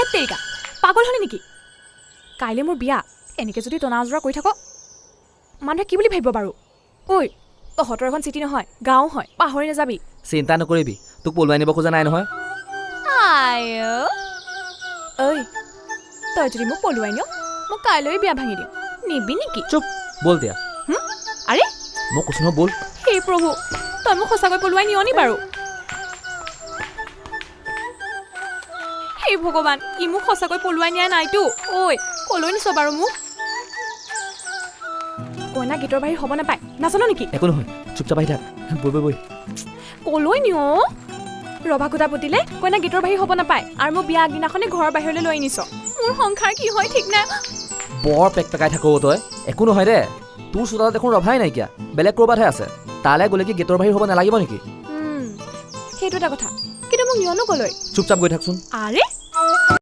হেত তেৰিকা পাগল হলি নেকি কাইলৈ মোৰ বিয়া এনেকৈ যদি টনা আজৰা কৰি থাক মানুহে কি বুলি ভাবিব বাৰু ঐ তহঁতৰ এখন চিটি নহয় গাঁও হয় পাহৰি নাযাবি চিন্তা নকৰিবি তোক পলুৱাই নিব খোজা নাই নহয় ঐ তই যদি মোক পলুৱাই নিয় মই কাইলৈ বিয়া ভাঙি দিম নিবি নেকি চুপ বল দিয়া আৰে মই কৈছো নহয় বল হে প্ৰভু তই মোক সঁচাকৈ পলুৱাই নিয় নি বাৰু হে ভগৱান ই মোক সঁচাকৈ পলুৱাই নিয়া নাইতো ঐ কলৈ নিছ বাৰু মোক কইনা গীতৰ বাহিৰ হ'ব নাপায় নাজানো নেকি একো নহয় চুপচাপ আহি থাক বৈ বৈ বৈ কলৈ নিয় ৰভা কুটা পুতিলে কইনা গীতৰ বাহিৰ হ'ব নাপায় আৰু মোক বিয়া আগদিনাখনে ঘৰৰ বাহিৰলৈ লৈ নিছ মোৰ সংসাৰ কি হয় ঠিক নাই বৰ পেকপেকাই থাকো তই একো নহয় দে তোৰ চোতালত দেখোন ৰভাই নাইকিয়া বেলেগ ক'ৰবাতহে আছে তালৈ গ'লে কি গেটৰ বাহিৰ হ'ব নালাগিব নেকি সেইটো এটা কথা কিন্তু মোক নিয়নো কলৈ চুপচাপ গৈ থাকচোন আৰে